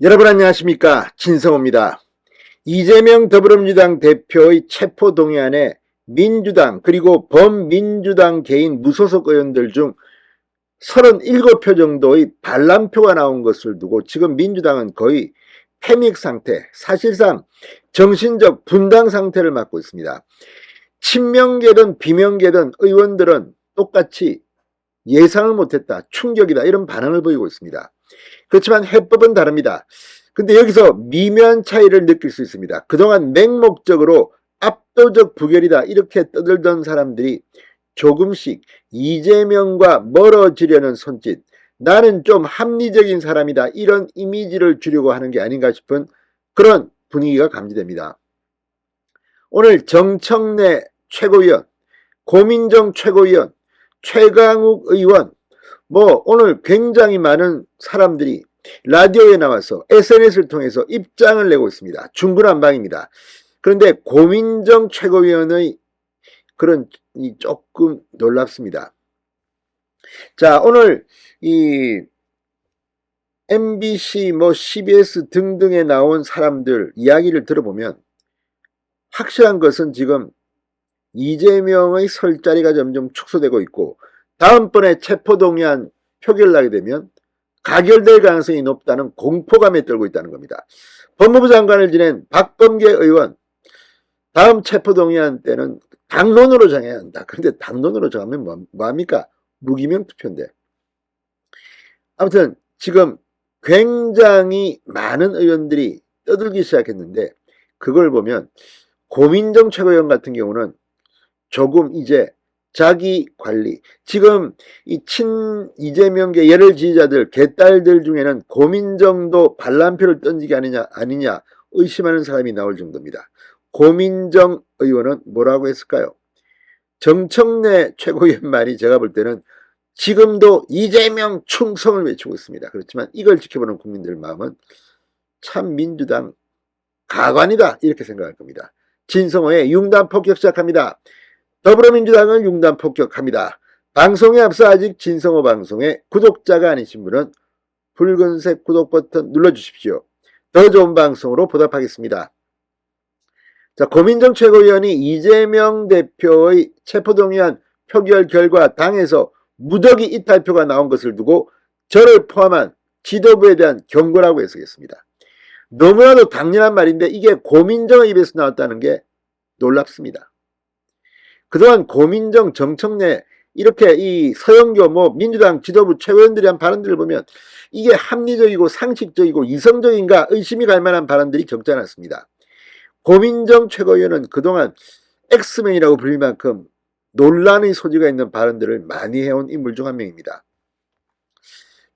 여러분 안녕하십니까, 진성호입니다. 이재명 더불어민주당 대표의 체포동의안에 민주당 그리고 범민주당 개인 무소속 의원들 중 37표 정도의 반란표가 나온 것을 두고 지금 민주당은 거의 패닉 상태, 사실상 정신적 분당 상태를 맞고 있습니다. 친명계든 비명계든 의원들은 똑같이 예상을 못했다, 충격이다, 이런 반응을 보이고 있습니다. 그렇지만 해법은 다릅니다. 근데 여기서 미묘한 차이를 느낄 수 있습니다. 그동안 맹목적으로 압도적 부결이다 이렇게 떠들던 사람들이 조금씩 이재명과 멀어지려는 손짓, 나는 좀 합리적인 사람이다 이런 이미지를 주려고 하는 게 아닌가 싶은 그런 분위기가 감지됩니다. 오늘 정청래 최고위원, 고민정 최고위원, 최강욱 의원, 오늘 굉장히 많은 사람들이 라디오에 나와서 SNS를 통해서 입장을 내고 있습니다. 중구난방입니다. 그런데 고민정 최고위원의 그런 조금 놀랍습니다. 자, 오늘 이 MBC CBS 등등에 나온 사람들 이야기를 들어보면 확실한 것은 지금 이재명의 설 자리가 점점 축소되고 있고 다음번에 체포동의안 표결나게 되면 가결될 가능성이 높다는 공포감에 떨고 있다는 겁니다. 법무부 장관을 지낸 박범계 의원, 다음 체포동의안 때는 당론으로 정해야 한다. 그런데 당론으로 정하면 뭐합니까? 무기명 투표인데. 아무튼 지금 굉장히 많은 의원들이 떠들기 시작했는데 그걸 보면 고민정 최고위원 같은 경우는 조금 이제 자기 관리, 지금 이 이재명계 열혈 지지자들 개딸들 중에는 고민정도 반란표를 던지기 아니냐 의심하는 사람이 나올 정도입니다. 고민정 의원은 뭐라고 했을까요? 정청래 최고위원 말이 제가 볼 때는 지금도 이재명 충성을 외치고 있습니다. 그렇지만 이걸 지켜보는 국민들 마음은 참 민주당 가관이다 이렇게 생각할 겁니다. 진성호의 융단 폭격 시작합니다. 더불어민주당을 융단 폭격합니다. 방송에 앞서 아직 진성호 방송에 구독자가 아니신 분은 붉은색 구독 버튼 눌러주십시오. 더 좋은 방송으로 보답하겠습니다. 자, 고민정 최고위원이 이재명 대표의 체포동의안 표결 결과 당에서 무더기 이탈표가 나온 것을 두고 저를 포함한 지도부에 대한 경고라고 해석했습니다. 너무나도 당연한 말인데 이게 고민정의 입에서 나왔다는 게 놀랍습니다. 그동안 고민정, 정청래 이렇게 이 서영교 민주당 지도부 최고위원들이 한 발언들을 보면 이게 합리적이고 상식적이고 이성적인가 의심이 갈 만한 발언들이 적지 않았습니다. 고민정 최고위원은 그동안 엑스맨이라고 불릴 만큼 논란의 소지가 있는 발언들을 많이 해온 인물 중 한 명입니다.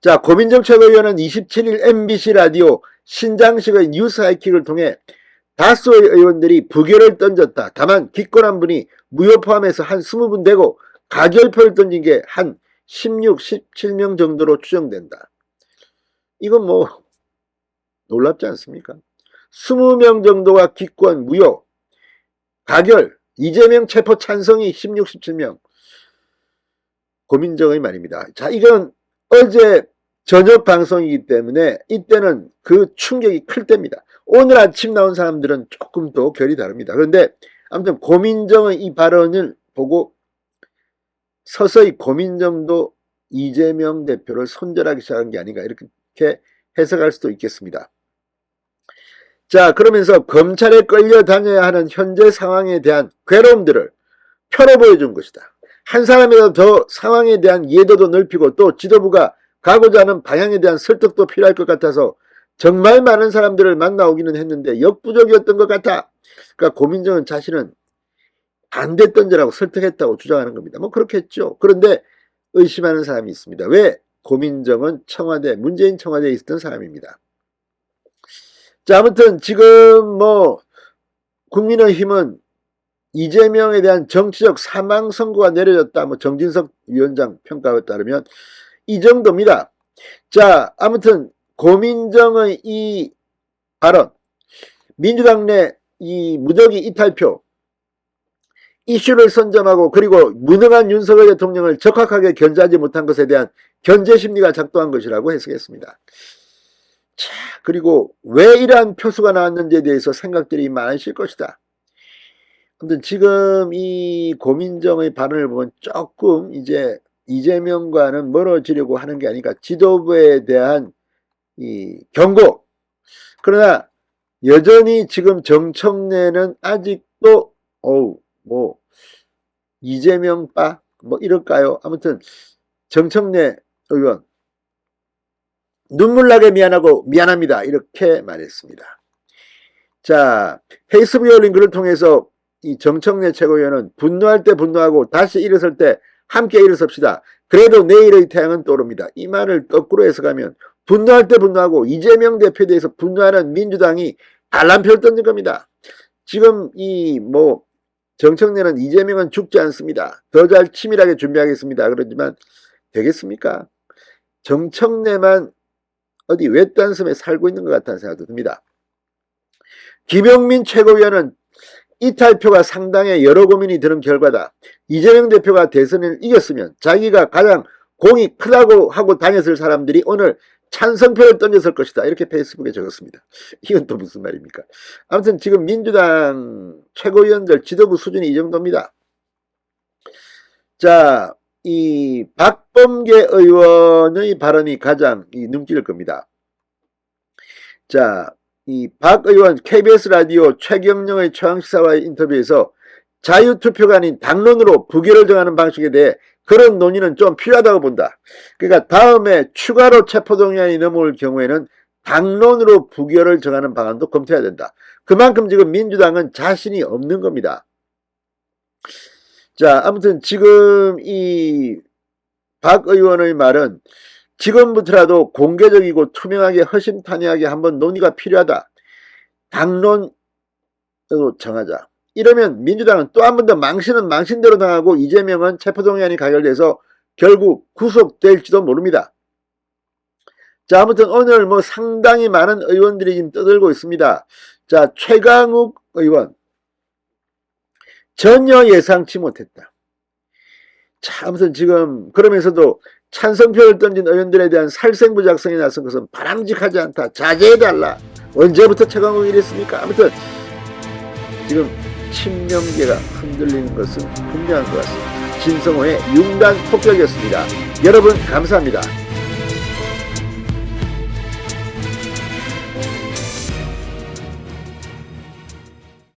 자, 고민정 최고위원은 27일 MBC 라디오 신장식의 뉴스 하이킥을 통해 다수의 의원들이 부결을 던졌다. 다만 기권한 분이 무효 포함해서 한 20분 되고 가결표를 던진 게 한 16, 17명 정도로 추정된다. 이건 놀랍지 않습니까? 20명 정도가 기권 무효, 가결, 이재명 체포 찬성이 16, 17명. 고민정의 말입니다. 자, 이건 어제 저녁 방송이기 때문에 이때는 그 충격이 클 때입니다. 오늘 아침 나온 사람들은 조금 더 결이 다릅니다. 그런데 아무튼 고민정의 이 발언을 보고 서서히 고민정도 이재명 대표를 손절하기 시작한 게 아닌가 이렇게 해석할 수도 있겠습니다. 자, 그러면서 검찰에 끌려다녀야 하는 현재 상황에 대한 괴로움들을 표로 보여준 것이다. 한 사람이라도 더 상황에 대한 이해도도 넓히고 또 지도부가 가고자 하는 방향에 대한 설득도 필요할 것 같아서 정말 많은 사람들을 만나오기는 했는데 역부족이었던 것 같아. 그러니까 고민정은 자신은 안 됐던지라고 설득했다고 주장하는 겁니다. 그렇겠죠. 그런데 의심하는 사람이 있습니다. 왜? 고민정은 문재인 청와대에 있었던 사람입니다. 자, 아무튼 지금 국민의힘은 이재명에 대한 정치적 사망 선고가 내려졌다. 정진석 위원장 평가에 따르면 이 정도입니다. 자, 아무튼 고민정의 이 발언, 민주당 내 이 무더기 이탈표 이슈를 선점하고 그리고 무능한 윤석열 대통령을 적확하게 견제하지 못한 것에 대한 견제 심리가 작동한 것이라고 해석했습니다. 자, 그리고 왜 이러한 표수가 나왔는지에 대해서 생각들이 많으실 것이다. 아무튼 지금 이 고민정의 발언을 보면 조금 이제 이재명과는 멀어지려고 하는 게 아닌가. 지도부에 대한 이 경고. 그러나 여전히 지금 정청래는 아직도 뭐 이재명빠 뭐 이럴까요? 아무튼 정청래 의원 눈물나게 미안하고 미안합니다. 이렇게 말했습니다. 자, 페이스북에 올린 글을 통해서 이 정청래 최고위원은 분노할 때 분노하고 다시 일어설 때 함께 일어섭시다. 그래도 내일의 태양은 떠오릅니다. 이 말을 거꾸로 해석하면 분노할 때 분노하고 이재명 대표에 대해서 분노하는 민주당이 반란표를 던진 겁니다. 지금 정청래는 이재명은 죽지 않습니다. 더 잘 치밀하게 준비하겠습니다. 그러지만 되겠습니까? 정청래만 어디 외딴 섬에 살고 있는 것 같다는 생각도 듭니다. 김용민 최고위원은 이탈표가 상당히 여러 고민이 드는 결과다. 이재명 대표가 대선을 이겼으면 자기가 가장 공이 크다고 하고 다녔을 사람들이 오늘 찬성표를 던졌을 것이다. 이렇게 페이스북에 적었습니다. 이건 또 무슨 말입니까? 아무튼 지금 민주당 최고위원들 지도부 수준이 이 정도입니다. 자, 이 박범계 의원의 발언이 가장 눈길을 끕니다. 자, 이 박 의원 KBS 라디오 최경영의 최강시사와의 인터뷰에서 자유투표가 아닌 당론으로 부결을 정하는 방식에 대해 그런 논의는 좀 필요하다고 본다. 그러니까 다음에 추가로 체포동의안이 넘어올 경우에는 당론으로 부결을 정하는 방안도 검토해야 된다. 그만큼 지금 민주당은 자신이 없는 겁니다. 자, 아무튼 지금 이 박 의원의 말은 지금부터라도 공개적이고 투명하게 허심탄회하게 한번 논의가 필요하다. 당론으로 정하자. 이러면 민주당은 또 한 번 더 망신은 망신대로 당하고 이재명은 체포동의안이 가결돼서 결국 구속될지도 모릅니다. 자, 아무튼 오늘 상당히 많은 의원들이 지금 떠들고 있습니다. 자, 최강욱 의원 전혀 예상치 못했다. 자, 아무튼 지금 그러면서도 찬성표를 던진 의원들에 대한 살생부작성이 나선 것은 바람직하지 않다. 자제해달라. 언제부터 최강욱이 이랬습니까? 아무튼 지금 친명계가 흔들리는 것은 분명한 것 같습니다. 진성호의 융단 폭격이었습니다. 여러분 감사합니다.